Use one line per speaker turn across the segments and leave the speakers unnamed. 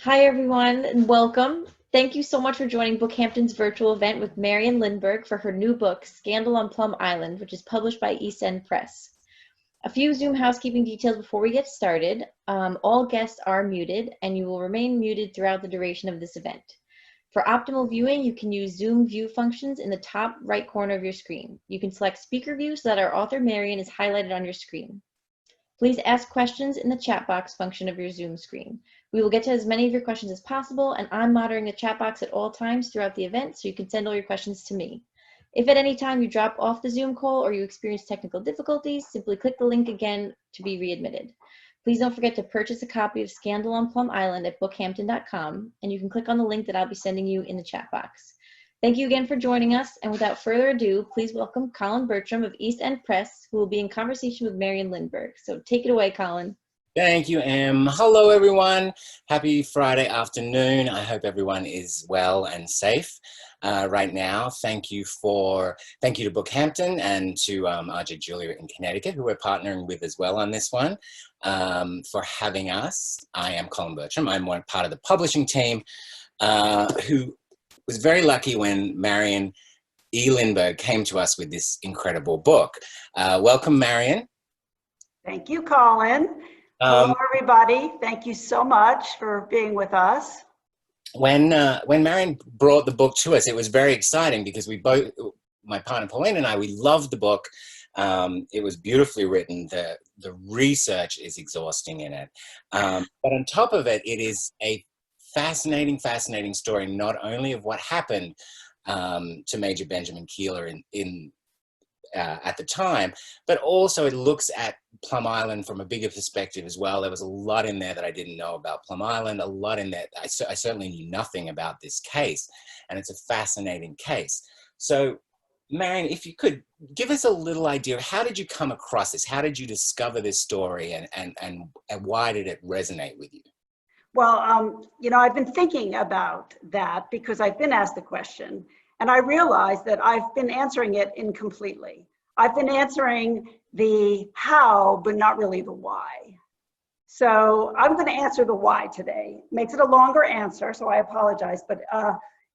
Hi, everyone, and welcome. Thank you so much for joining Bookhampton's virtual event with Marian Lindberg for her new book, Scandal on Plum Island, which is published by East End Press. A few Zoom housekeeping details before we get started. All guests are muted, and you will remain muted throughout the duration of this event. For optimal viewing, you can use Zoom view functions in the top right corner of your screen. You can select speaker view so that our author Marian is highlighted on your screen. Please ask questions in the chat box function of your Zoom screen. We will get to as many of your questions as possible, and I'm monitoring the chat box at all times throughout the event, so you can send all your questions to me. If at any time you drop off the Zoom call or you experience technical difficulties, simply click the link again to be readmitted. Please don't forget to purchase a copy of Scandal on Plum Island at bookhampton.com, and you can click on the link that I'll be sending you in the chat box. Thank you again for joining us, and without further ado, please welcome Colin Bertram of East End Press, who will be in conversation with Marian Lindberg. So take it away, Colin.
Thank you, Em. Hello, everyone. Happy Friday afternoon. I hope everyone is well and safe right now. Thank you to Bookhampton and to RJ Julia in Connecticut, who we're partnering with as well on this one, for having us. I am Colin Bertram. I'm part of the publishing team who was very lucky when Marian E. Lindberg came to us with this incredible book. Welcome, Marian.
Thank you, Colin. Hello, everybody. Thank you so much for being with us.
When Marian brought the book to us, it was very exciting because we both, my partner Pauline and I, we loved the book. It was beautifully written. The research is exhausting in it. But on top of it, it is a fascinating story, not only of what happened to Major Benjamin Koehler at the time, but also it looks at Plum Island from a bigger perspective as well. There was a lot in there that I didn't know about Plum Island, a lot in there. I certainly knew nothing about this case, and it's a fascinating case. So, Marian, if you could give us a little idea of how did you come across this? How did you discover this story, and why did it resonate with you?
Well, I've been thinking about that because I've been asked the question, and I realized that I've been answering it incompletely. I've been answering the how, but not really the why. So I'm going to answer the why today. Makes it a longer answer, so I apologize. But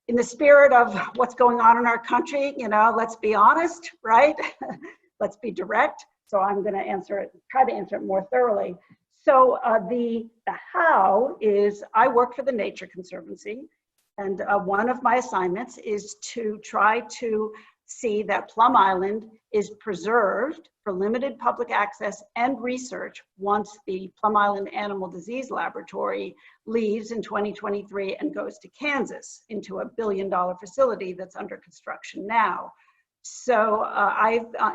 in the spirit of what's going on in our country, let's be honest, right? Let's be direct. So I'm going to try to answer it more thoroughly. So the how is I work for the Nature Conservancy, and one of my assignments is to try to see that Plum Island is preserved for limited public access and research once the Plum Island Animal Disease Laboratory leaves in 2023 and goes to Kansas into a $1 billion facility that's under construction now. So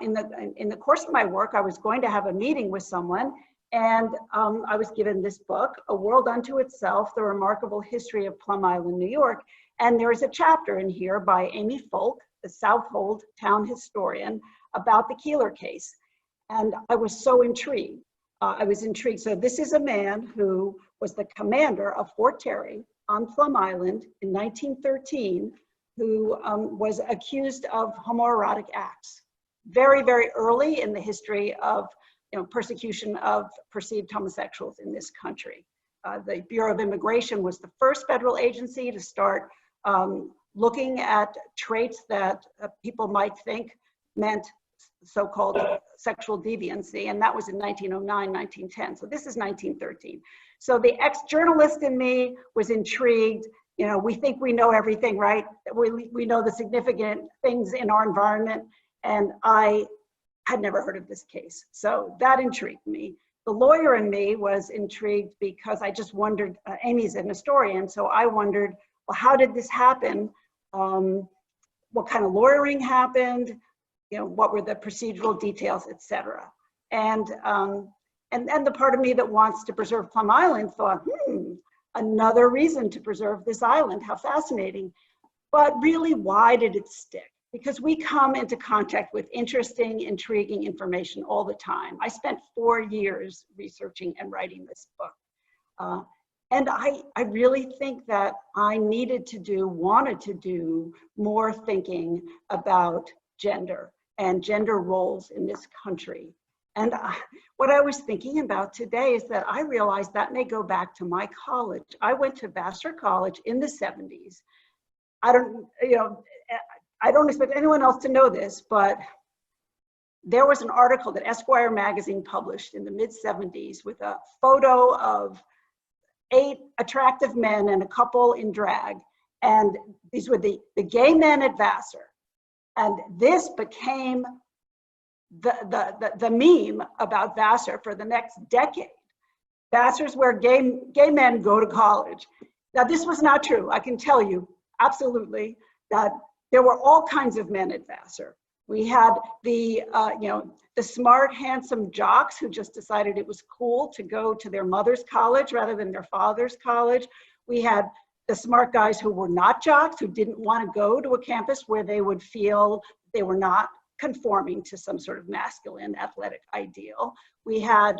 in the course of my work, I was going to have a meeting with someone, and I was given this book, A World Unto Itself, The Remarkable History of Plum Island, New York. And there is a chapter in here by Amy Folk, the Southold town historian, about the Koehler case. And I was so intrigued. So this is a man who was the commander of Fort Terry on Plum Island in 1913, who was accused of homoerotic acts. Very, very early in the history of persecution of perceived homosexuals in this country. The Bureau of Immigration was the first federal agency to start looking at traits that people might think meant so-called sexual deviancy, and that was in 1909, 1910. So this is 1913. So the ex-journalist in me was intrigued. We think we know everything, right? We know the significant things in our environment, and I had never heard of this case. So that intrigued me. The lawyer in me was intrigued because I just wondered, Amy's an historian, so I wondered, well, how did this happen? What kind of lawyering happened? What were the procedural details, et cetera. And the part of me that wants to preserve Plum Island thought, another reason to preserve this island, how fascinating. But really, why did it stick? Because we come into contact with interesting, intriguing information all the time. I spent 4 years researching and writing this book. And I really think that I wanted to do more thinking about gender and gender roles in this country. And what I was thinking about today is that I realized that may go back to my college. I went to Vassar College in the 70s. I don't expect anyone else to know this, but there was an article that Esquire magazine published in the mid-70s with a photo of 8 attractive men and a couple in drag. And these were the gay men at Vassar. And this became the meme about Vassar for the next decade. Vassar's where gay men go to college. Now, this was not true. I can tell you absolutely that there were all kinds of men at Vassar. We had the smart, handsome jocks who just decided it was cool to go to their mother's college rather than their father's college. We had the smart guys who were not jocks, who didn't want to go to a campus where they would feel they were not conforming to some sort of masculine athletic ideal. We had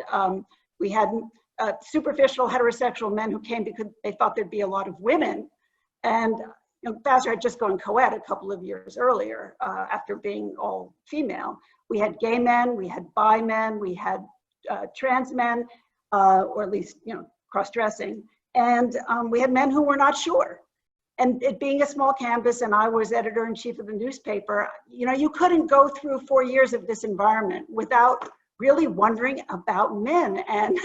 superficial heterosexual men who came because they thought there'd be a lot of women. And Vassar had just gone co-ed a couple of years earlier after being all female. We had gay men, we had bi men, we had trans men, or at least cross-dressing, and we had men who were not sure. And it being a small campus, and I was editor-in-chief of the newspaper, you couldn't go through 4 years of this environment without really wondering about men, and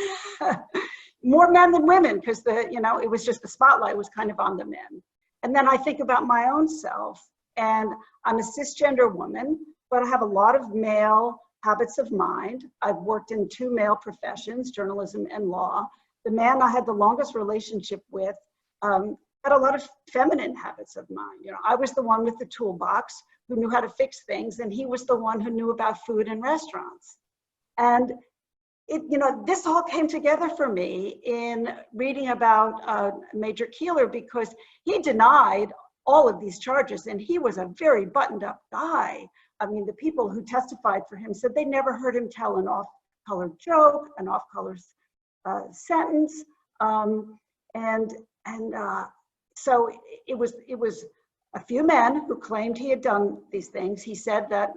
more men than women, because it was just the spotlight was kind of on the men. And then I think about my own self, and I'm a cisgender woman, but I have a lot of male habits of mind. I've worked in 2 male professions, journalism and law. The man I had the longest relationship with had a lot of feminine habits of mind. I was the one with the toolbox who knew how to fix things, and he was the one who knew about food and restaurants. And this all came together for me in reading about Major Koehler, because he denied all of these charges, and he was a very buttoned up guy. I mean, the people who testified for him said they never heard him tell an off-color joke, an off-color sentence, so it was a few men who claimed he had done these things. He said that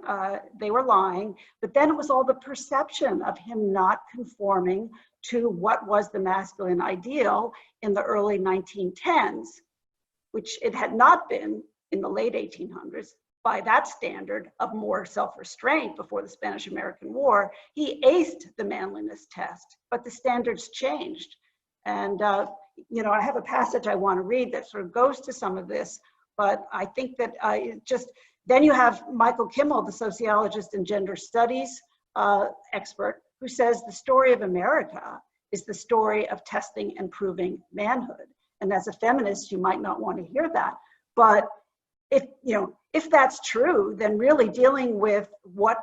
they were lying, but then it was all the perception of him not conforming to what was the masculine ideal in the early 1910s, which it had not been in the late 1800s. By that standard of more self-restraint before the Spanish-American War, he aced the manliness test, but the standards changed. And I have a passage I want to read that sort of goes to some of this. But I think that then you have Michael Kimmel, the sociologist and gender studies expert, who says the story of America is the story of testing and proving manhood. And as a feminist, you might not want to hear that. But if that's true, then really dealing with what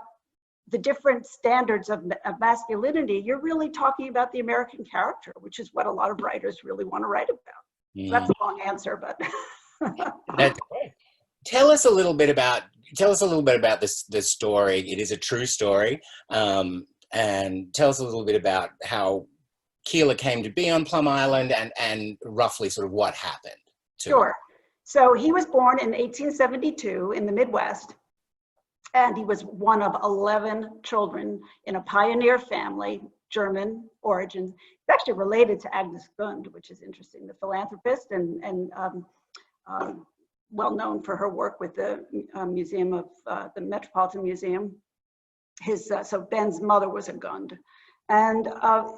the different standards of masculinity, you're really talking about the American character, which is what a lot of writers really want to write about. So that's a long answer, but...
That's great. Tell us a little bit about this story. It is a true story, and tell us a little bit about how Koehler came to be on Plum Island and roughly sort of what happened.
Sure. So he was born in 1872 in the Midwest, and he was one of 11 children in a pioneer family, German origin. It's actually related to Agnes Gund, which is interesting, the philanthropist and well known for her work with the Museum of the Metropolitan Museum. So Ben's mother was a Gund. And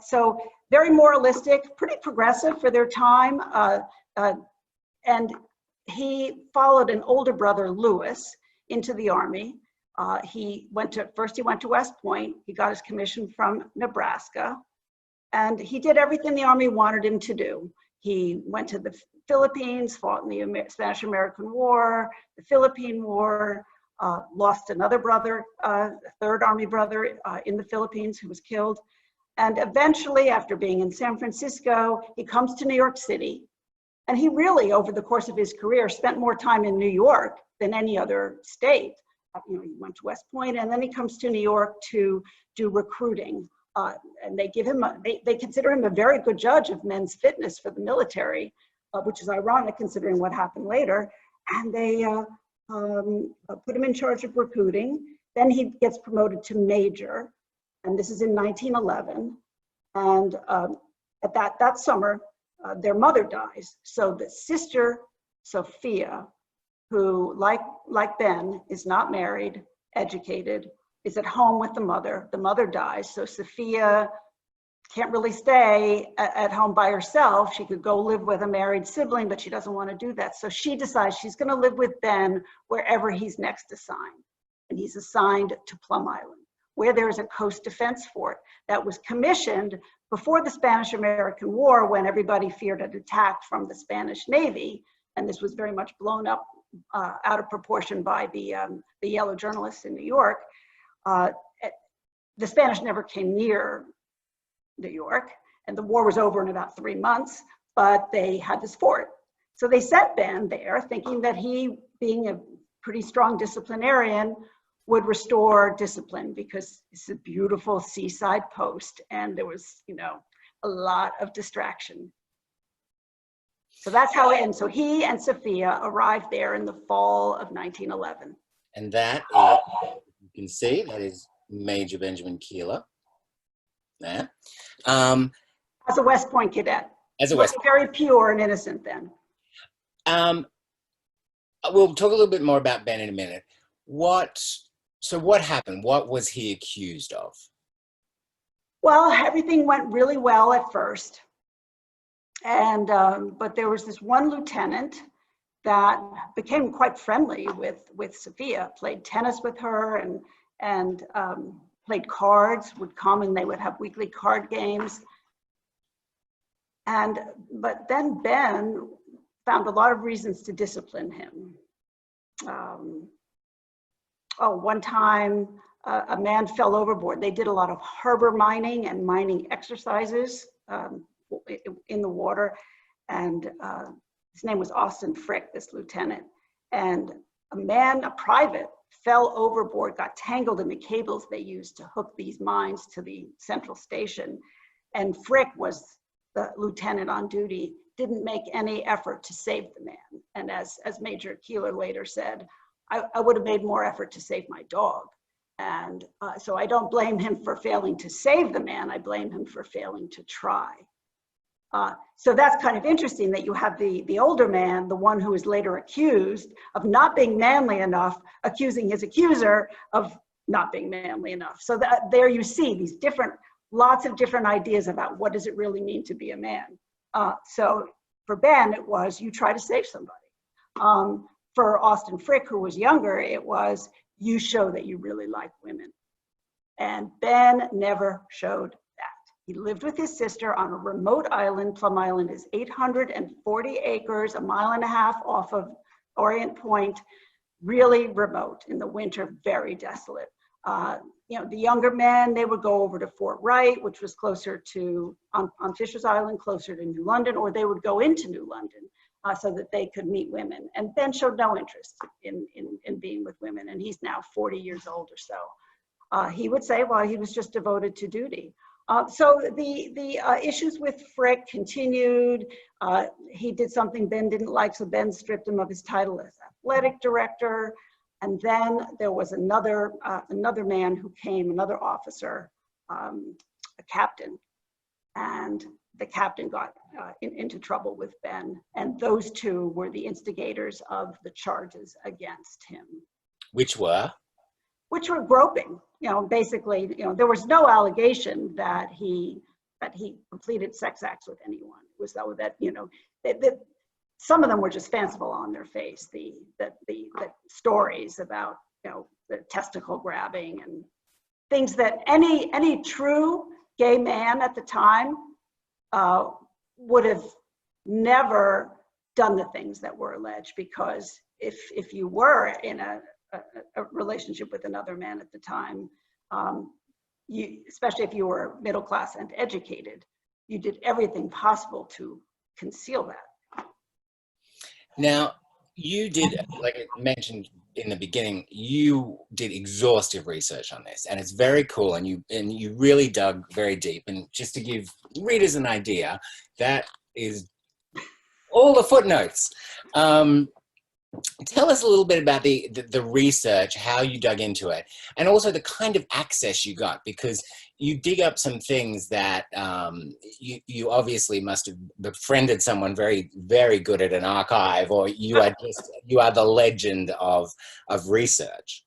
so very moralistic, pretty progressive for their time. And he followed an older brother, Lewis, into the Army. He went to West Point. He got his commission from Nebraska. And he did everything the Army wanted him to do. He went to the Philippines, fought in the Spanish-American War, the Philippine War, lost another brother, a third Army brother in the Philippines who was killed. And eventually, after being in San Francisco, he comes to New York City. And he really, over the course of his career, spent more time in New York than any other state. He went to West Point, and then he comes to New York to do recruiting. And they give him, they consider him a very good judge of men's fitness for the military, which is ironic considering what happened later. And they put him in charge of recruiting. Then he gets promoted to major. and this is in 1911. And at that summer, their mother dies. So the sister, Sophia, who, like Ben, is not married, educated, is at home with the mother. The mother dies, so Sophia can't really stay at home by herself. She could go live with a married sibling, but she doesn't want to do that. So she decides she's going to live with Ben wherever he's next assigned. And he's assigned to Plum Island, where there's a coast defense fort that was commissioned before the Spanish-American War, when everybody feared an attack from the Spanish Navy. And this was very much blown up out of proportion by the yellow journalists in New York. The Spanish never came near New York, and the war was over in about 3 months, but they had this fort. So they sent Ben there thinking that he, being a pretty strong disciplinarian, would restore discipline, because it's a beautiful seaside post and there was, a lot of distraction. So that's how it ends. So he and Sophia arrived there in the fall of 1911.
And that is, you can see, that is Major Benjamin Koehler. There.
As a West Point cadet.
As a West Point.
Very pure and innocent then.
We'll talk a little bit more about Ben in a minute. So what happened? What was he accused of?
Well, everything went really well at first. And, but there was this one lieutenant that became quite friendly with Sophia, played tennis with her and played cards, would come and they would have weekly card games. But then Ben found a lot of reasons to discipline him. One time a man fell overboard. They did a lot of harbor mining and mining exercises in the water. And his name was Austin Frick, this lieutenant. And a private, fell overboard, got tangled in the cables they used to hook these mines to the central station. And Frick was the lieutenant on duty, didn't make any effort to save the man. And as Major Koehler later said, I would have made more effort to save my dog. And so I don't blame him for failing to save the man, I blame him for failing to try. So that's kind of interesting that you have the older man, the one who is later accused of not being manly enough, accusing his accuser of not being manly enough. So there you see these lots of different ideas about what does it really mean to be a man. So for Ben, it was, you try to save somebody. For Austin Frick, who was younger, it was, you show that you really like women. And Ben never showed that. He lived with his sister on a remote island. Plum Island is 840 acres, a mile and a half off of Orient Point, really remote in the winter, very desolate. The younger men, they would go over to Fort Wright, which was closer to, on Fisher's Island, closer to New London, or they would go into New London so that they could meet women. And Ben showed no interest in being with women, and he's now 40 years old or so. He would say, well, he was just devoted to duty. So the issues with Frick continued. He did something Ben didn't like, so Ben stripped him of his title as athletic director. And then there was another man who came, another officer, a captain, and the captain got into trouble with Ben, and those two were the instigators of the charges against him.
Which were
groping. Basically, there was no allegation that he completed sex acts with anyone. It was though that that some of them were just fanciful on their face. The stories about the testicle grabbing and things that any true gay man at the time would have never done the things that were alleged, because if you were in a relationship with another man at the time, especially if you were middle class and educated, you did everything possible to conceal that.
Now, you did, like I mentioned in the beginning, you did exhaustive research on this, and it's very cool, and you really dug very deep. And just to give readers an idea, that is all the footnotes. Tell us a little bit about the research, how you dug into it, and also the kind of access you got, because you dig up some things that you obviously must have befriended someone very, very good at an archive, or you are the legend of research.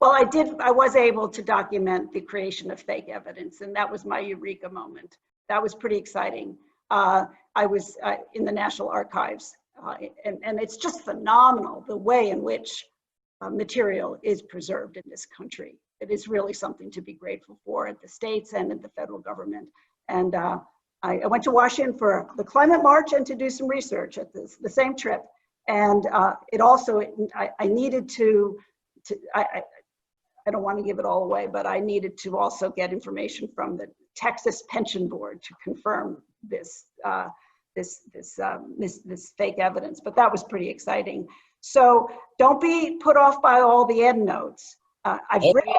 Well, I was able to document the creation of fake evidence, and that was my eureka moment. That was pretty exciting. I was in the National Archives, and it's just phenomenal the way in which material is preserved in this country. It is really something to be grateful for at the states and at the federal government. And I went to Washington for the climate march and to do some research at the same trip. And it also, I needed to I don't want to give it all away, but I needed to also get information from the Texas Pension Board to confirm this fake evidence. But that was pretty exciting. So don't be put off by all the endnotes. I've written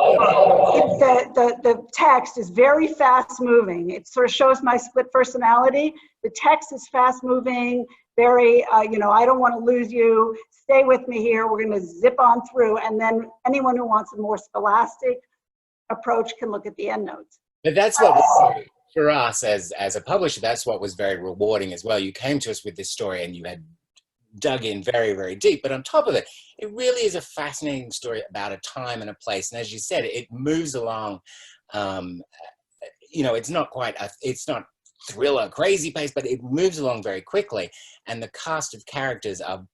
the text is very fast moving. It sort of shows my split personality. The text is fast moving, very, I don't want to lose you. Stay with me here. We're going to zip on through. And then anyone who wants a more scholastic approach can look at the endnotes.
But that's what was, for us as a publisher, that's what was very rewarding as well. You came to us with this story and you had dug in very, very deep. But on top of it, it really is a fascinating story about a time and a place. And as you said, it moves along, it's not quite, it's not thriller, crazy pace, but it moves along very quickly. And the cast of characters are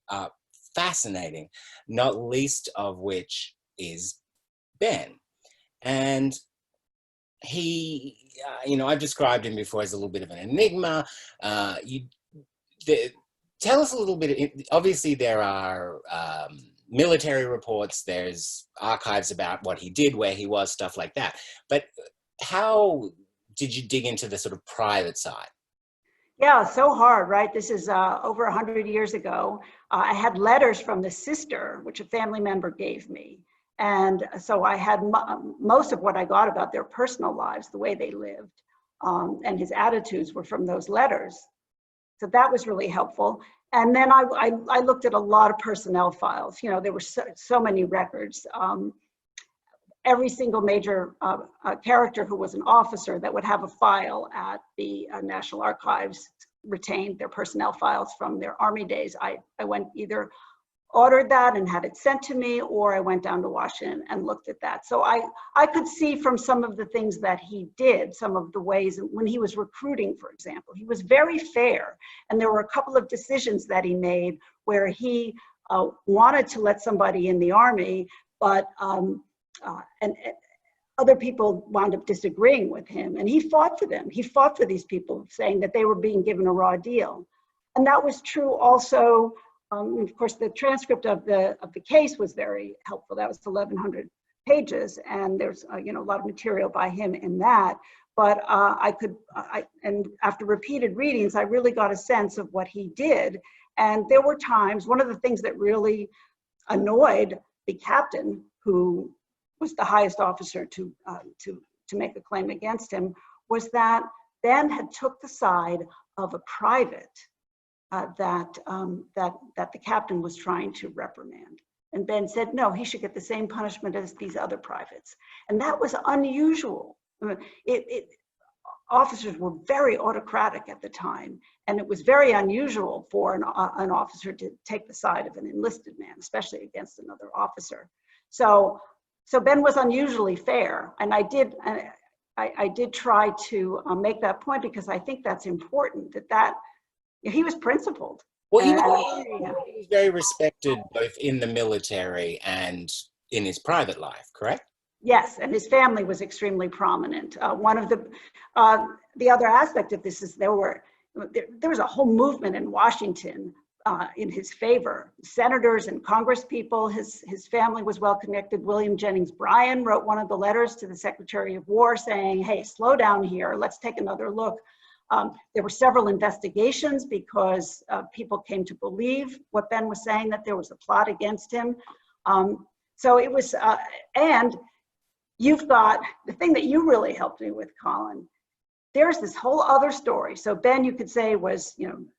fascinating, not least of which is Ben. And he, I've described him before as a little bit of an enigma. Tell us a little bit, obviously there are military reports, there's archives about what he did, where he was, stuff like that. But how did you dig into the sort of private side?
Yeah, so hard, right? This is over 100 years ago. I had letters from the sister, which a family member gave me. And so I had most of what I got about their personal lives, the way they lived, and his attitudes were from those letters. So that was really helpful. And then I looked at a lot of personnel files. There were so many records. Every single major character who was an officer that would have a file at the National Archives retained their personnel files from their Army days. I went either ordered that and had it sent to me, or I went down to Washington and looked at that. So I could see from some of the things that he did, some of the ways when he was recruiting, for example, he was very fair. And there were a couple of decisions that he made where he wanted to let somebody in the Army, but and other people wound up disagreeing with him, and he fought for them. He fought for these people, saying that they were being given a raw deal. And that was true also. Of course, the transcript of the case was very helpful. That was 1,100 pages, and there's a lot of material by him in that. But and after repeated readings, I really got a sense of what he did. And there were times, one of the things that really annoyed the captain, who was the highest officer to make a claim against him, was that Ben had took the side of a private that the captain was trying to reprimand. And Ben said, no, he should get the same punishment as these other privates. And that was unusual. Officers were very autocratic at the time, and it was very unusual for an officer to take the side of an enlisted man, especially against another officer. So Ben was unusually fair, and I did try to make that point, because I think that's important, that he was principled.
Well, he was very respected both in the military and in his private life, correct?
Yes, and his family was extremely prominent. One of the other aspect of this is there was a whole movement in Washington in his favor. Senators and Congress people, his family was well connected. William Jennings Bryan wrote one of the letters to the Secretary of War saying, hey, slow down here, let's take another look. There were several investigations because people came to believe what Ben was saying, that there was a plot against him. So it was, and you've got the thing that you really helped me with, Colin. There's this whole other story. So Ben, you could say, was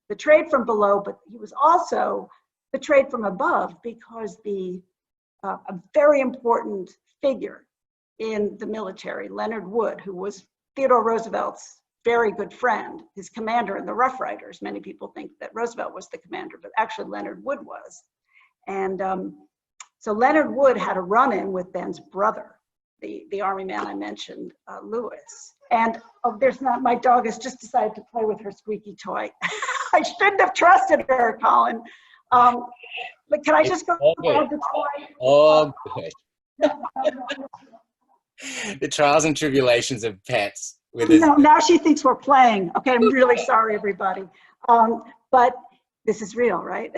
betrayed from below, but he was also betrayed from above because a very important figure in the military, Leonard Wood, who was Theodore Roosevelt's very good friend, his commander in the Rough Riders. Many people think that Roosevelt was the commander, but actually Leonard Wood was. And so Leonard Wood had a run-in with Ben's brother, the army man I mentioned, Lewis. And my dog has just decided to play with her squeaky toy. I shouldn't have trusted her, Colin. But can I just go grab the toy?
Oh, good. The trials and tribulations of pets.
No, now she thinks we're playing. Okay, I'm really sorry, everybody. But this is real, right?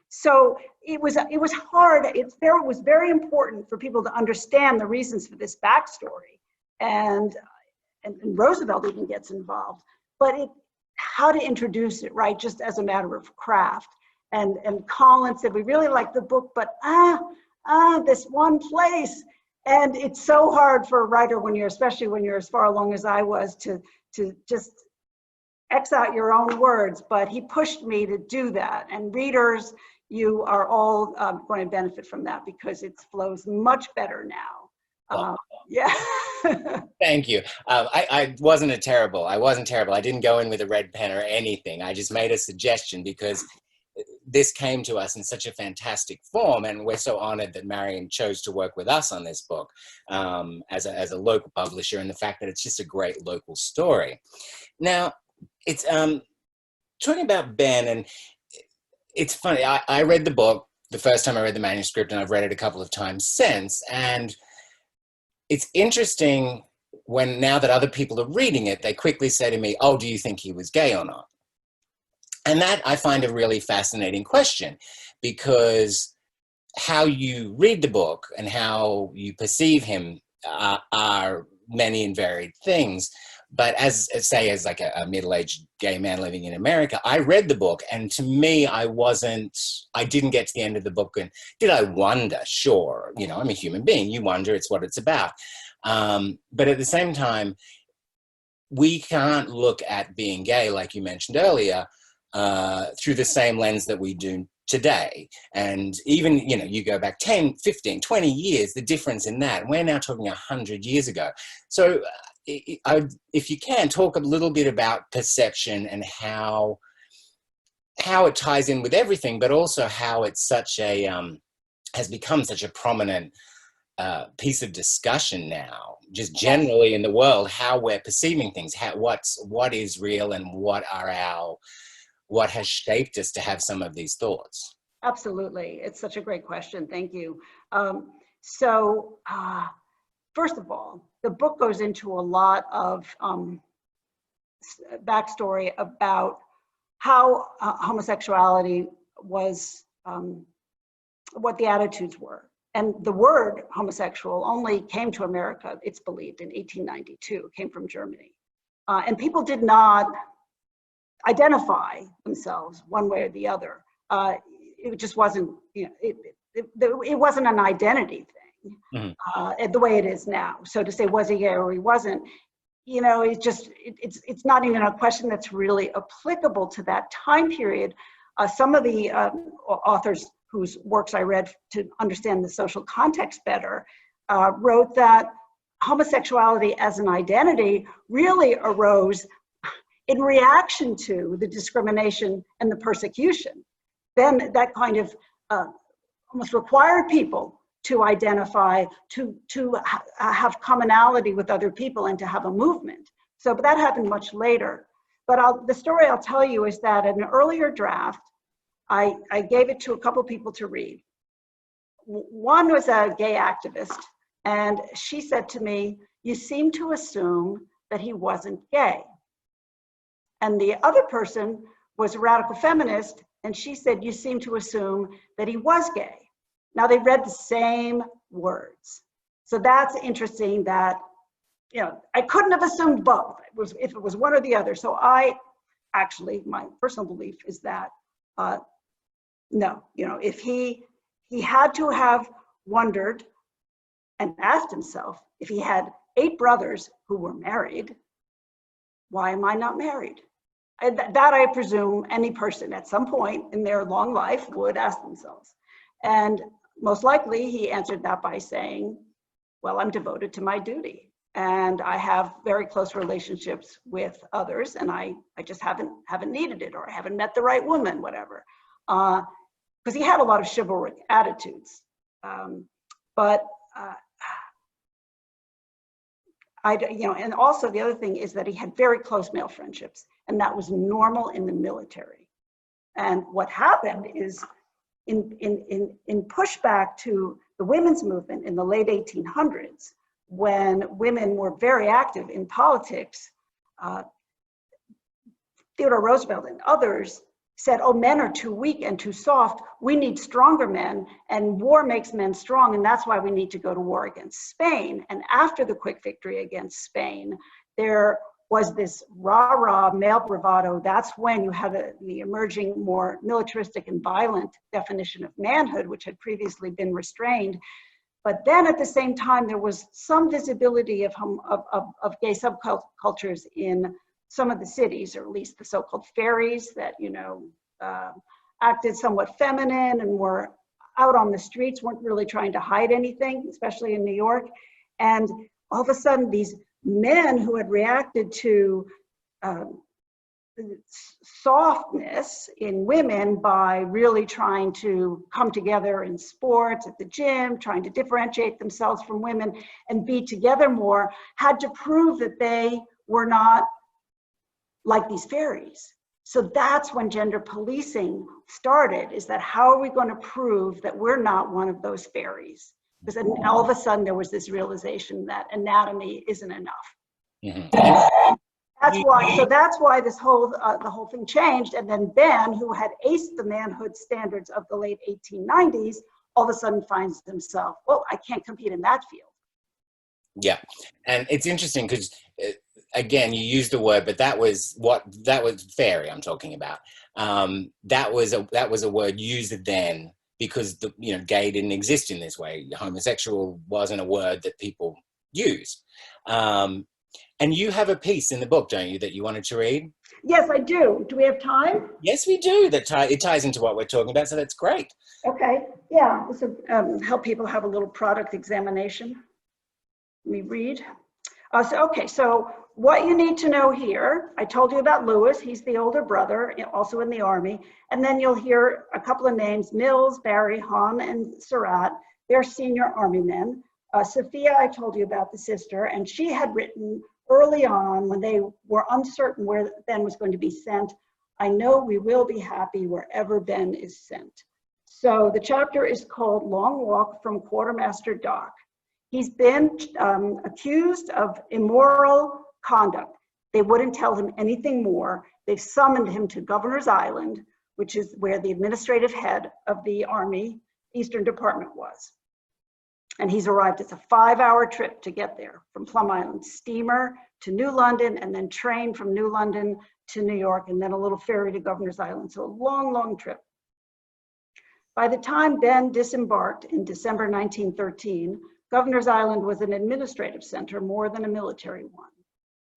So it was hard. It was very important for people to understand the reasons for this backstory, and Roosevelt even gets involved. But how to introduce it, right? Just as a matter of craft. And Colin said, we really like the book, but this one place. And it's so hard for a writer especially when you're as far along as I was, to just X out your own words. But he pushed me to do that. And readers, you are all going to benefit from that because it flows much better now. Yeah.
Thank you. I wasn't terrible. I didn't go in with a red pen or anything. I just made a suggestion because this came to us in such a fantastic form, and we're so honored that Marian chose to work with us on this book as a local publisher, and the fact that it's just a great local story. Now, it's talking about Ben, and it's funny. I read the book the first time I read the manuscript, and I've read it a couple of times since, and it's interesting now that other people are reading it, they quickly say to me, oh, do you think he was gay or not? And that I find a really fascinating question, because how you read the book and how you perceive him are many and varied things. But as like a middle-aged gay man living in America, I read the book, and to me, I didn't get to the end of the book. And did I wonder? Sure. I'm a human being. You wonder, it's what it's about. But at the same time, we can't look at being gay, like you mentioned earlier, through the same lens that we do today. And even, you go back 10, 15, 20 years, the difference in that. We're now talking 100 years ago. So if you can, talk a little bit about perception and how it ties in with everything, but also how it's has become such a prominent piece of discussion now, just generally in the world, how we're perceiving things, what is real and what has shaped us to have some of these thoughts.
Absolutely. It's such a great question. Thank you. So first of all, the book goes into a lot of backstory about how homosexuality was, what the attitudes were. And the word homosexual only came to America, it's believed, in 1892. It came from Germany. And people did not identify themselves one way or the other. It just wasn't, it wasn't an identity thing, the way it is now. So to say, was he gay or he wasn't, it's not even a question that's really applicable to that time period. Some of the authors whose works I read to understand the social context better wrote that homosexuality as an identity really arose in reaction to the discrimination and the persecution. Then that kind of almost required people to identify, to have commonality with other people and to have a movement. But that happened much later. But the story I'll tell you is that in an earlier draft, I gave it to a couple people to read. One was a gay activist, and she said to me, "You seem to assume that he wasn't gay." And the other person was a radical feminist, and she said, "You seem to assume that he was gay." Now they read the same words. So that's interesting that, I couldn't have assumed both. If it was one or the other. So my personal belief is that, no, if he had to have wondered and asked himself, if he had 8 brothers who were married, why am I not married? That I presume any person at some point in their long life would ask themselves. And most likely he answered that by saying, well, I'm devoted to my duty and I have very close relationships with others and I just haven't needed it, or I haven't met the right woman, whatever. Because he had a lot of chivalric attitudes. And also the other thing is that he had very close male friendships, and that was normal in the military. And what happened is in pushback to the women's movement in the late 1800s, when women were very active in politics, Theodore Roosevelt and others said, oh, men are too weak and too soft. We need stronger men, and war makes men strong, and that's why we need to go to war against Spain. And after the quick victory against Spain, there was this rah-rah male bravado. That's when you had the emerging more militaristic and violent definition of manhood, which had previously been restrained. But then at the same time, there was some visibility of gay subcultures in some of the cities, or at least the so-called fairies that, acted somewhat feminine and were out on the streets, weren't really trying to hide anything, especially in New York. And all of a sudden, these men who had reacted to softness in women by really trying to come together in sports, at the gym, trying to differentiate themselves from women and be together more, had to prove that they were not like these fairies. So that's when gender policing started, is that how are we going to prove that we're not one of those fairies? Because then all of a sudden there was this realization that anatomy isn't enough.
Mm-hmm.
That's why this whole the whole thing changed. And then Ben, who had aced the manhood standards of the late 1890s, all of a sudden finds himself, well, I can't compete in that field.
Yeah, and it's interesting because again, you used the word, but that was fairy I'm talking about. That was a word used then because gay didn't exist in this way. Homosexual wasn't a word that people used. And you have a piece in the book, don't you, that you wanted to read?
Yes, I do. Do we have time?
Yes, we do. It ties into what we're talking about, so that's great.
Okay. Yeah. This will help people have a little product examination. Let me read. So what you need to know here, I told you about Lewis. He's the older brother, also in the Army. And then you'll hear a couple of names, Mills, Barry, Hahn, and Surratt. They're senior Army men. Sophia, I told you about, the sister, and she had written early on when they were uncertain where Ben was going to be sent, I know we will be happy wherever Ben is sent. So the chapter is called Long Walk from Quartermaster Dock. He's been accused of immoral conduct. They wouldn't tell him anything more. They've summoned him to Governor's Island, which is where the administrative head of the Army Eastern Department was. And he's arrived. It's a 5-hour trip to get there from Plum Island, steamer to New London, and then train from New London to New York, and then a little ferry to Governor's Island. So a long, long trip. By the time Ben disembarked in December 1913, Governor's Island was an administrative center more than a military one.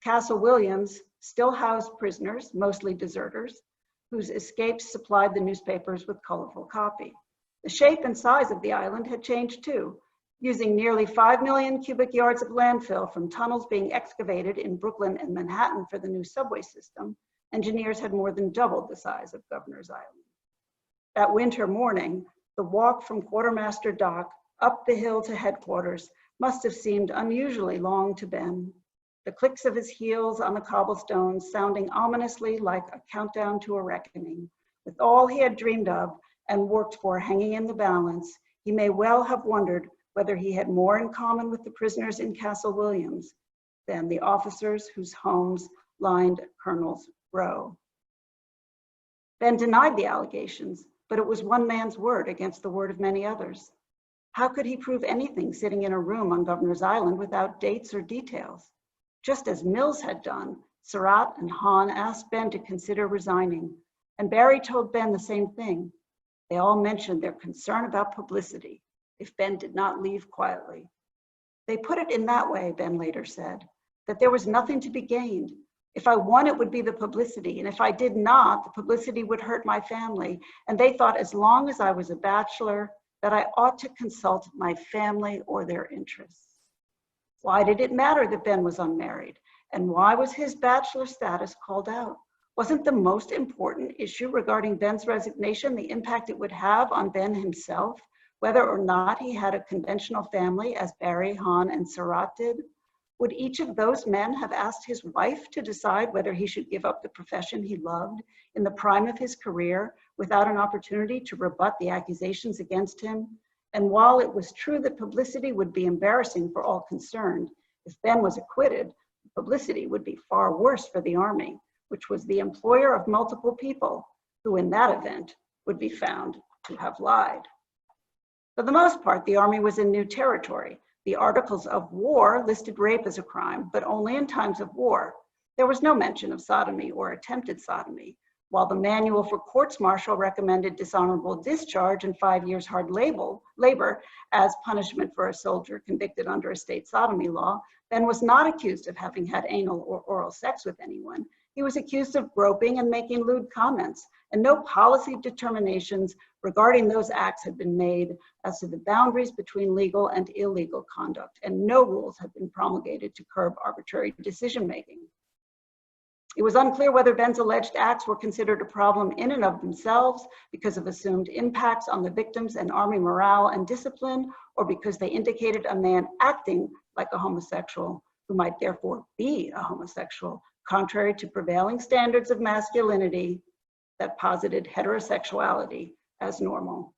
Castle Williams still housed prisoners, mostly deserters, whose escapes supplied the newspapers with colorful copy. The shape and size of the island had changed too. Using nearly 5 million cubic yards of landfill from tunnels being excavated in Brooklyn and Manhattan for the new subway system, engineers had more than doubled the size of Governor's Island. That winter morning, the walk from Quartermaster Dock up the hill to headquarters must have seemed unusually long to Ben. The clicks of his heels on the cobblestones sounding ominously like a countdown to a reckoning. With all he had dreamed of and worked for hanging in the balance, he may well have wondered whether he had more in common with the prisoners in Castle Williams than the officers whose homes lined Colonel's Row. Ben denied the allegations, but it was one man's word against the word of many others. How could he prove anything sitting in a room on Governor's Island without dates or details? Just as Mills had done, Surratt and Hahn asked Ben to consider resigning, and Barry told Ben the same thing. They all mentioned their concern about publicity if Ben did not leave quietly. They put it in that way, Ben later said, that there was nothing to be gained. If I won, it would be the publicity. And if I did not, the publicity would hurt my family. And they thought as long as I was a bachelor, that I ought to consult my family or their interests. Why did it matter that Ben was unmarried? And why was his bachelor status called out? Wasn't the most important issue regarding Ben's resignation the impact it would have on Ben himself, whether or not he had a conventional family as Barry, Hahn, and Surratt did? Would each of those men have asked his wife to decide whether he should give up the profession he loved in the prime of his career without an opportunity to rebut the accusations against him? And while it was true that publicity would be embarrassing for all concerned, if Ben was acquitted, publicity would be far worse for the Army, which was the employer of multiple people who in that event would be found to have lied. For the most part, the Army was in new territory. The Articles of War listed rape as a crime, but only in times of war. There was no mention of sodomy or attempted sodomy, while the Manual for Courts-Martial recommended dishonorable discharge and 5 years hard labor as punishment for a soldier convicted under a state sodomy law. Ben was not accused of having had anal or oral sex with anyone. He was accused of groping and making lewd comments, and no policy determinations regarding those acts had been made as to the boundaries between legal and illegal conduct, and no rules had been promulgated to curb arbitrary decision-making. It was unclear whether Ben's alleged acts were considered a problem in and of themselves because of assumed impacts on the victims and Army morale and discipline, or because they indicated a man acting like a homosexual who might therefore be a homosexual, contrary to prevailing standards of masculinity that posited heterosexuality as normal.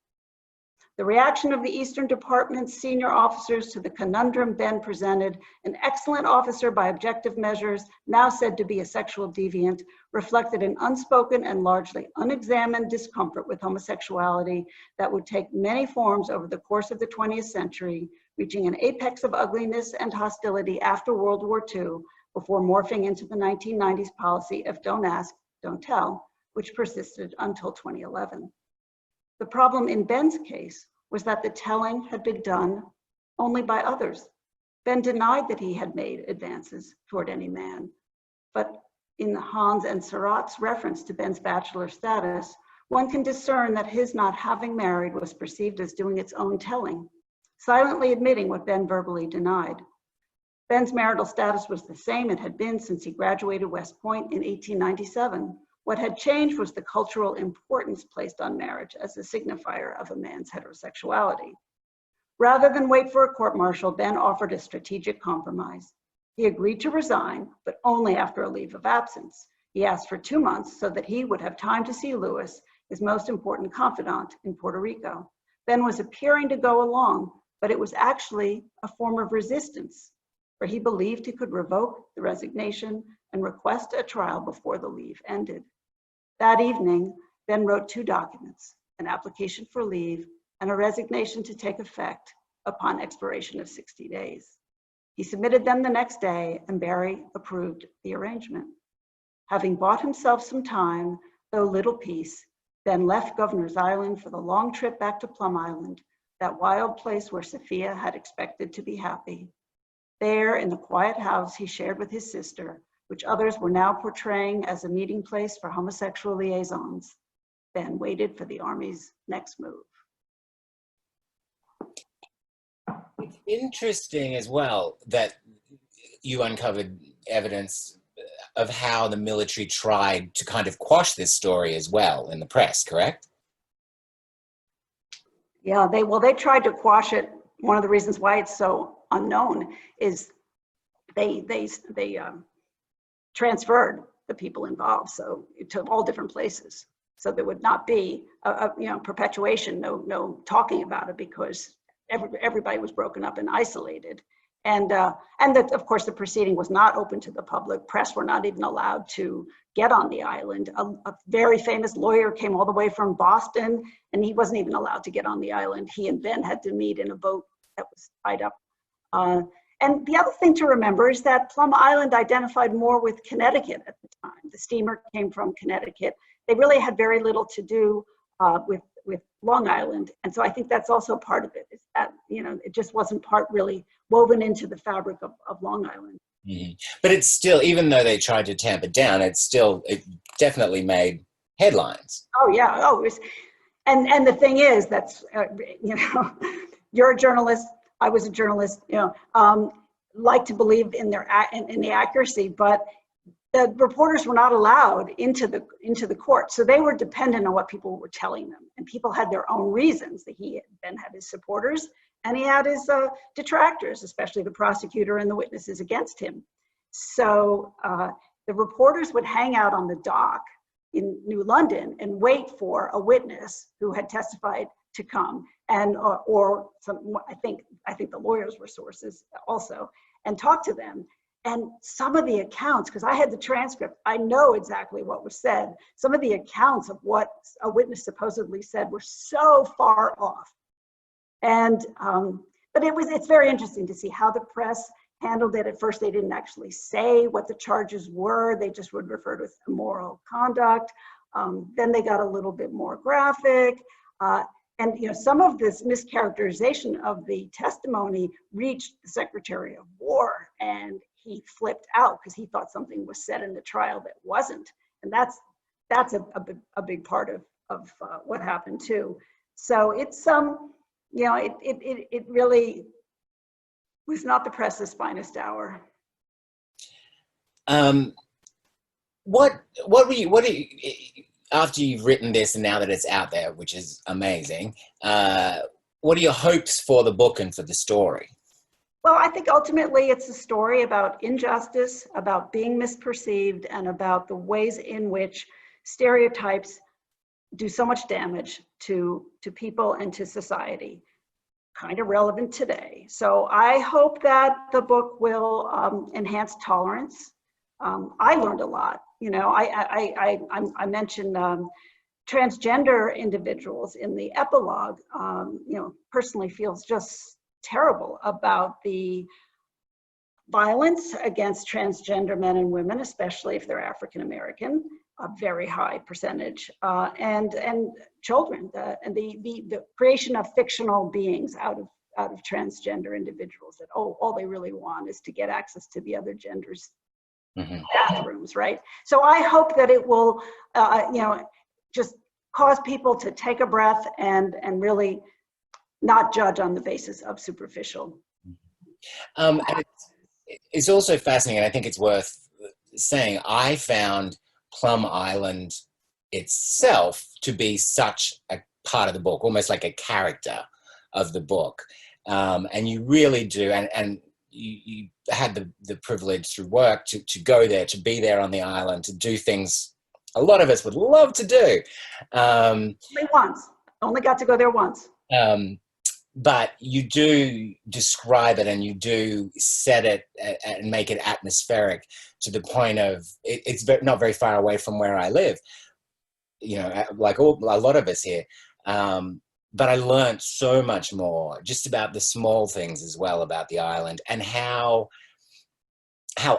The reaction of the Eastern Department's senior officers to the conundrum Ben presented, an excellent officer by objective measures, now said to be a sexual deviant, reflected an unspoken and largely unexamined discomfort with homosexuality that would take many forms over the course of the 20th century, reaching an apex of ugliness and hostility after World War II, before morphing into the 1990s policy of don't ask, don't tell, which persisted until 2011. The problem in Ben's case was that the telling had been done only by others. Ben denied that he had made advances toward any man, but in Hahn's and Surratt's reference to Ben's bachelor status, one can discern that his not having married was perceived as doing its own telling, silently admitting what Ben verbally denied. Ben's marital status was the same it had been since he graduated West Point in 1897. What had changed was the cultural importance placed on marriage as a signifier of a man's heterosexuality. Rather than wait for a court-martial, Ben offered a strategic compromise. He agreed to resign, but only after a leave of absence. He asked for 2 months so that he would have time to see Lewis, his most important confidant in Puerto Rico. Ben was appearing to go along, but it was actually a form of resistance, for he believed he could revoke the resignation and request a trial before the leave ended. That evening, Ben wrote 2 documents, an application for leave and a resignation to take effect upon expiration of 60 days. He submitted them the next day, and Barry approved the arrangement. Having bought himself some time, though little peace, Ben left Governor's Island for the long trip back to Plum Island, that wild place where Sophia had expected to be happy. There, in the quiet house he shared with his sister, which others were now portraying as a meeting place for homosexual liaisons, Ben waited for the Army's next move.
It's interesting as well that you uncovered evidence of how the military tried to kind of quash this story as well in the press, correct?
Yeah, they tried to quash it. One of the reasons why it's so unknown is they transferred the people involved to all different places, so there would not be a perpetuation, no talking about it, because everybody was broken up and isolated, and that of course the proceeding was not open to the public. Press were not even allowed to get on the island. A very famous lawyer came all the way from Boston, and he wasn't even allowed to get on the island. He and Ben had to meet in a boat that was tied up. And the other thing to remember is that Plum Island identified more with Connecticut at the time. The steamer came from Connecticut. They really had very little to do with Long Island. And so I think that's also part of it, is that, it just wasn't part really woven into the fabric of Long Island.
But it's still, even though they tried to tamp it down, it definitely made headlines.
Oh yeah. Oh, it was, and the thing is, that's you know, you're a journalist. I was a journalist. You know, like to believe in in the accuracy, but the reporters were not allowed into the court, so they were dependent on what people were telling them, and people had their own reasons. That he then had his supporters, and he had his detractors, especially the prosecutor and the witnesses against him. So the reporters would hang out on the dock in New London and wait for a witness who had testified to come, and or some, I think the lawyers were sources also, and talk to them. And some of the accounts, because I had the transcript, I know exactly what was said. Some of the accounts of what a witness supposedly said were so far off. And but it's very interesting to see how the press handled it. At first, they didn't actually say what the charges were. They just would refer to immoral conduct. Then they got a little bit more graphic. And you know, some of this mischaracterization of the testimony reached the Secretary of War, and he flipped out because he thought something was said in the trial that wasn't. And that's a big part of what happened too. So it's you know, it really was not the press's finest hour.
What do you, after you've written this and now that it's out there, which is amazing, what are your hopes for the book and for the story?
Well, I think ultimately it's a story about injustice, about being misperceived, and about the ways in which stereotypes do so much damage to people and to society. Kind of relevant today. So I hope that the book will enhance tolerance. I learned a lot. You know, I mentioned transgender individuals in the epilogue. You know, personally feels just terrible about the violence against transgender men and women, especially if they're African American, a very high percentage, and children, and the creation of fictional beings out of transgender individuals. That all they really want is to get access to the other gender's bathrooms, right? So I hope that it will, you know, just cause people to take a breath and really not judge on the basis of superficial.
And it's also fascinating, and I think it's worth saying, I found Plum Island itself to be such a part of the book, almost like a character of the book. And you really do, and you had the privilege through work to go there, to be there on the island, to do things a lot of us would love to do.
Only once. Only got to go there once.
But you do describe it, and you do set it and make it atmospheric to the point of it's not very far away from where I live, you know, like a lot of us here. But I learned so much more just about the small things as well about the island, and how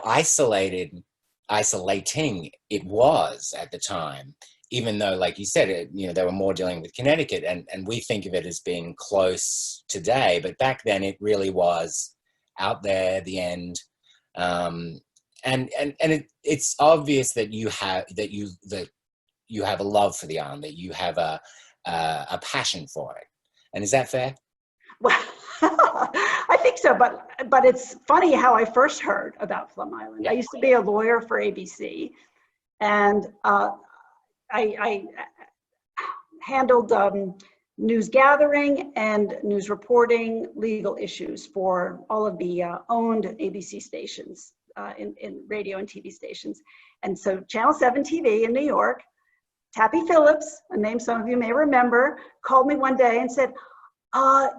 isolating it was at the time. Even though, like you said, you know, they were more dealing with Connecticut, and we think of it as being close today, but back then it really was out there at the end. And it's obvious that you have a love for the island, that you have a passion for it. And is that fair?
Well, I think so, but it's funny how I first heard about Plum Island. I used to be a lawyer for ABC, and I handled news gathering and news reporting, legal issues for all of the owned ABC stations, in radio and TV stations. And so Channel 7 TV in New York, Tappy Phillips, a name some of you may remember, called me one day and said,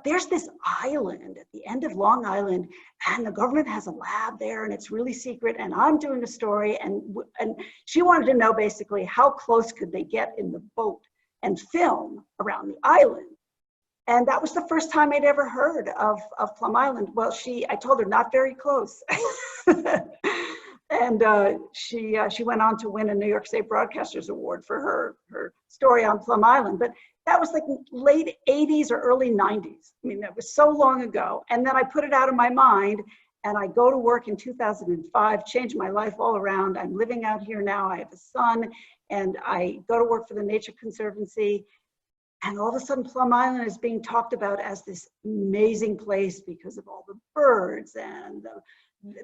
there's this island at the end of Long Island, and the government has a lab there, and it's really secret, and I'm doing a story, and she wanted to know basically how close could they get in the boat and film around the island. And that was the first time I'd ever heard of Plum Island. Well, I told her not very close. And she went on to win a New York State Broadcasters Award for her story on Plum Island. But that was like late 80s or early 90s. I mean, that was so long ago. And then I put it out of my mind. And I go to work in 2005, changed my life all around. I'm living out here now. I have a son, and I go to work for the Nature Conservancy. And all of a sudden, Plum Island is being talked about as this amazing place because of all the birds and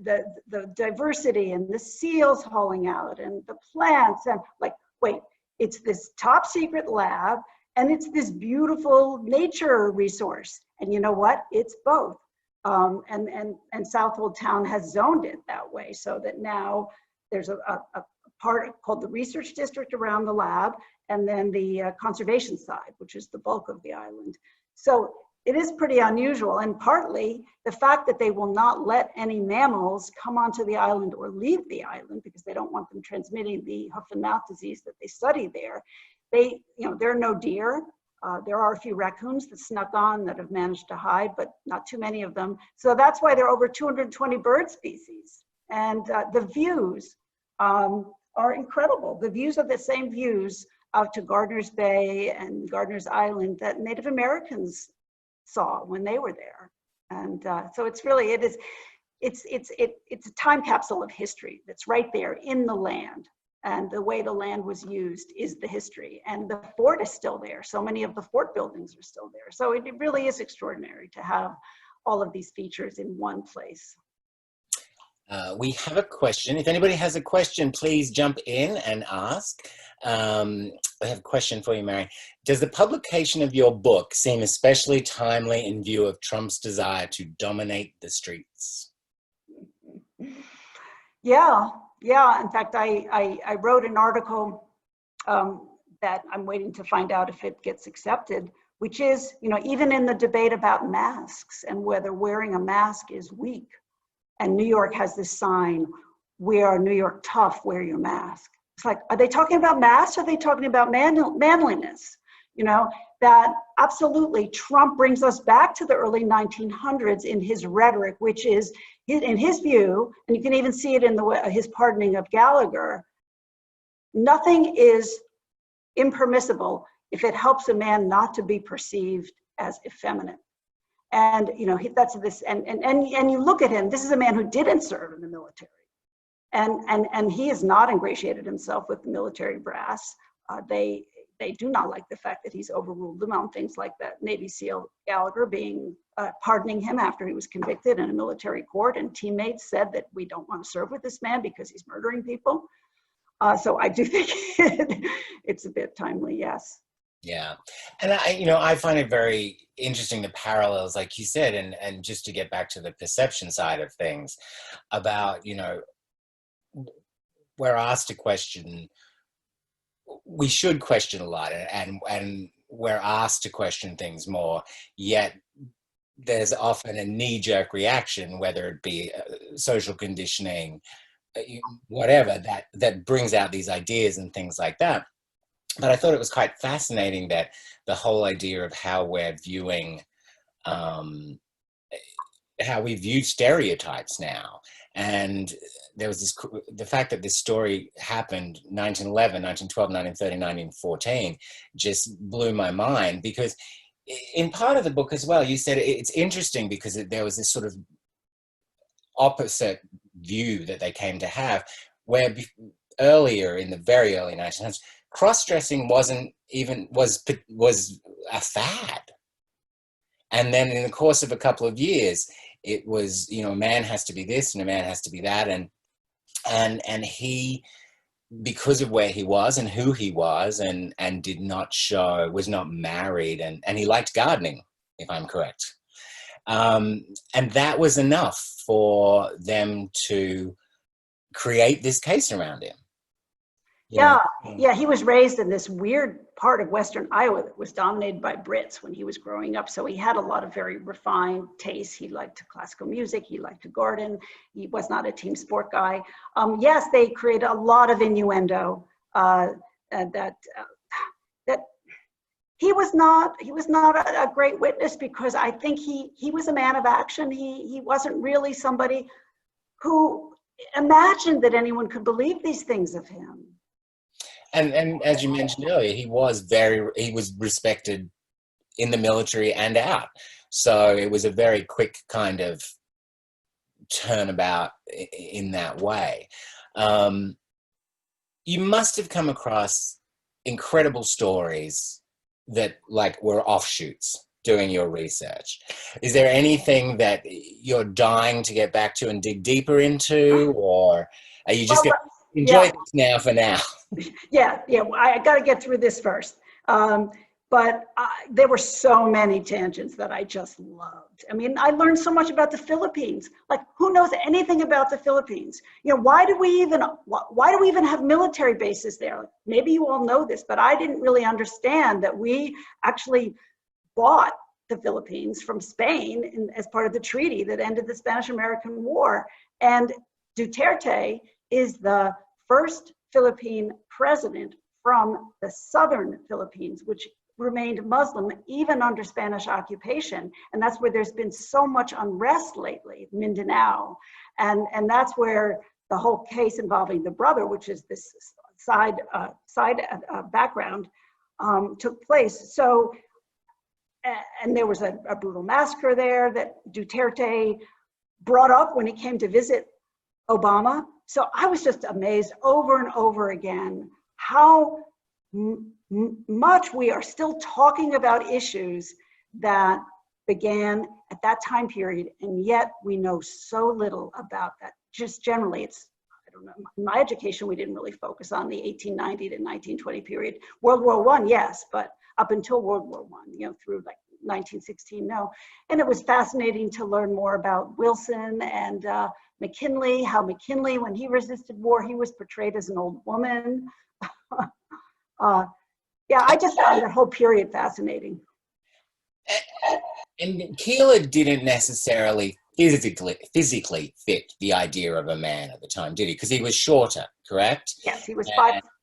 the diversity and the seals hauling out and the plants. And like, wait, it's this top secret lab and it's this beautiful nature resource. And you know what? It's both. And Southold Town has zoned it that way, so that now there's a part called the research district around the lab, and then the conservation side, which is the bulk of the island. So it is pretty unusual, and partly the fact that they will not let any mammals come onto the island or leave the island because they don't want them transmitting the hoof and mouth disease that they study there. There are no deer. There are a few raccoons that snuck on that have managed to hide, but not too many of them. So that's why there are over 220 bird species. And the views are incredible. The views are the same views out to Gardiner's Bay and Gardiner's Island that Native Americans saw when they were there. And so it's a time capsule of history that's right there in the land. And the way the land was used is the history. And the fort is still there. So many of the fort buildings are still there. So it really is extraordinary to have all of these features in one place.
We have a question. If anybody has a question, please jump in and ask. I have a question for you, Marian. Does the publication of your book seem especially timely in view of Trump's desire to dominate the streets?
Yeah. In fact, I wrote an article that I'm waiting to find out if it gets accepted, which is, even in the debate about masks and whether wearing a mask is weak. And New York has this sign, "We are New York tough, wear your mask." It's like, are they talking about masks? Or are they talking about manliness? That absolutely Trump brings us back to the early 1900s in his rhetoric, which is, in his view, and you can even see it in his pardoning of Gallagher, nothing is impermissible if it helps a man not to be perceived as effeminate. And that's this, and you look at him. This is a man who didn't serve in the military, and he has not ingratiated himself with the military brass. They do not like the fact that he's overruled them on things like that Navy SEAL Gallagher pardoning him after he was convicted in a military court, and teammates said that we don't want to serve with this man because he's murdering people. So I do think it's a bit timely, yes.
Yeah. And I find it very interesting, the parallels, like you said, and just to get back to the perception side of things about, we're asked to question, we should question a lot, and we're asked to question things more, yet there's often a knee-jerk reaction, whether it be social conditioning, whatever, that brings out these ideas and things like that. But I thought it was quite fascinating that the whole idea of how we're viewing, how we view stereotypes now. And there was the fact that this story happened 1911, 1912, 1913, 1914 just blew my mind, because in part of the book as well, you said it's interesting because there was this sort of opposite view that they came to have, where earlier in the very early 1900s, cross-dressing was a fad. And then in the course of a couple of years, it was, a man has to be this and a man has to be that. And he, because of where he was and who he was, and did not show, was not married, and he liked gardening, if I'm correct. And that was enough for them to create this case around him.
Yeah, he was raised in this weird part of Western Iowa that was dominated by Brits when he was growing up. So he had a lot of very refined tastes. He liked classical music. He liked to garden. He was not a team sport guy. Yes, they created a lot of innuendo that he was not a great witness, because I think he was a man of action. He wasn't really somebody who imagined that anyone could believe these things of him.
And as you mentioned earlier, he was respected in the military and out. So it was a very quick kind of turn about in that way. You must have come across incredible stories that like were offshoots doing your research. Is there anything that you're dying to get back to and dig deeper into, or are you just going to enjoy this now for now?
Yeah, I got to get through this first. But there were so many tangents that I just loved. I mean, I learned so much about the Philippines. Like, who knows anything about the Philippines? You know, why do we even have military bases there? Like, maybe you all know this, but I didn't really understand that we actually bought the Philippines from Spain as part of the treaty that ended the Spanish-American War. And Duterte is the first Philippine president from the southern Philippines, which remained Muslim even under Spanish occupation. And that's where there's been so much unrest lately, Mindanao. And that's where the whole case involving the brother, which is this side background, took place. So, and there was a brutal massacre there that Duterte brought up when he came to visit Obama. So I was just amazed over and over again how much we are still talking about issues that began at that time period, and yet we know so little about that. Just generally, it's, I don't know, in my education, we didn't really focus on the 1890 to 1920 period. World War I, yes, but up until World War I, you know, through like 1916, no. And it was fascinating to learn more about Wilson and McKinley, how McKinley, when he resisted war, he was portrayed as an old woman. Yeah, I just found the whole period fascinating.
And Koehler didn't necessarily physically fit the idea of a man at the time, did he? Because he was shorter, correct?
Yes, he was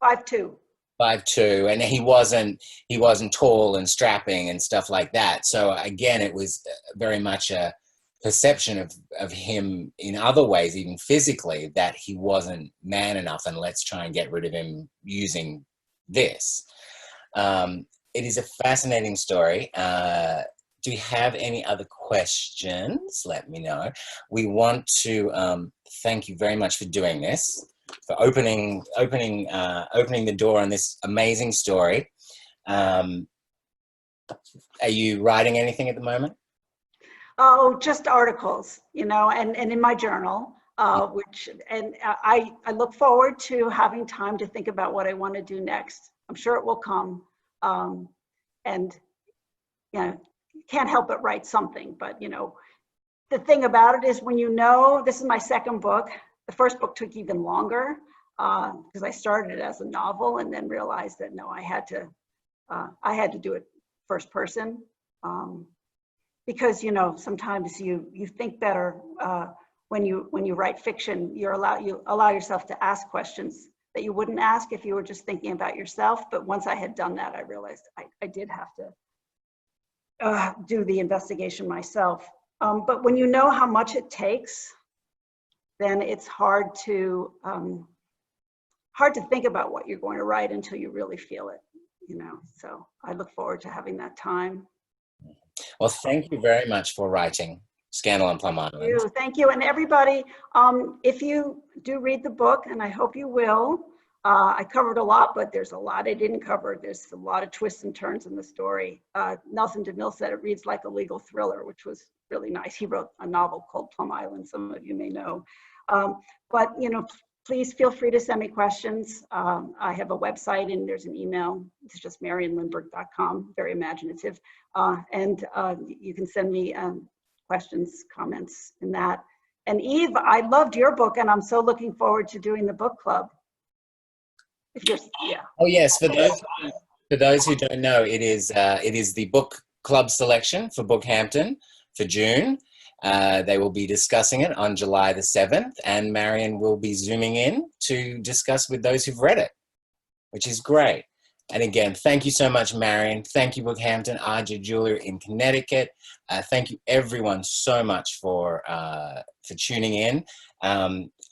5'2".
5'2", and he wasn't tall and strapping and stuff like that. So again, it was very much a perception of him in other ways, even physically, that he wasn't man enough, and let's try and get rid of him using this. It is a fascinating story. Do you have any other questions? Let me know. We want to thank you very much for doing this, for opening the door on this amazing story. Are you writing anything at the moment?
Oh, just articles, you know, and in my journal, I look forward to having time to think about what I want to do next. I'm sure it will come. And, you know, can't help but write something. But, you know, the thing about it is, when you know, this is my second book. The first book took even longer because I started it as a novel and then realized that, no, I had to do it first person. Because, you know, sometimes you think better when you write fiction. You allow yourself to ask questions that you wouldn't ask if you were just thinking about yourself. But once I had done that, I realized I did have to do the investigation myself. But when you know how much it takes, then it's hard to think about what you're going to write until you really feel it, you know. So I look forward to having that time.
Well, thank you very much for writing Scandal on Plum Island.
Thank you. And everybody, if you do read the book, and I hope you will, I covered a lot, but there's a lot I didn't cover. There's a lot of twists and turns in the story. Nelson DeMille said it reads like a legal thriller, which was really nice. He wrote a novel called Plum Island, some of you may know. But, you know, please feel free to send me questions. I have a website and there's an email. It's just marianlindberg.com, very imaginative. And you can send me questions, comments in that. And Eve, I loved your book, and I'm so looking forward to doing the book club. Yeah.
Oh yes, for those who don't know, it is the book club selection for Bookhampton for June. They will be discussing it on July the 7th, and Marian will be zooming in to discuss with those who've read it, which is great. And again, thank you so much, Marian. Thank you, Bookhampton, RJ Jeweler in Connecticut. Thank you, everyone, so much for tuning in.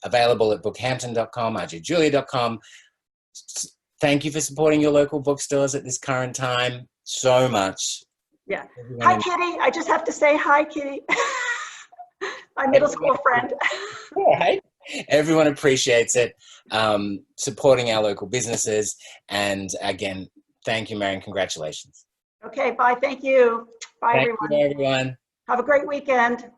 Available at bookhampton.com, rjjulia.com. Thank you for supporting your local bookstores at this current time so much.
Yeah. Hi, Kitty. I just have to say hi, Kitty. My middle school friend.
Right? Everyone appreciates it. Supporting our local businesses. And again, thank you, Marian. Congratulations.
Okay, bye. Thank you. Bye,
Thank
everyone.
you, everyone.
Have a great weekend.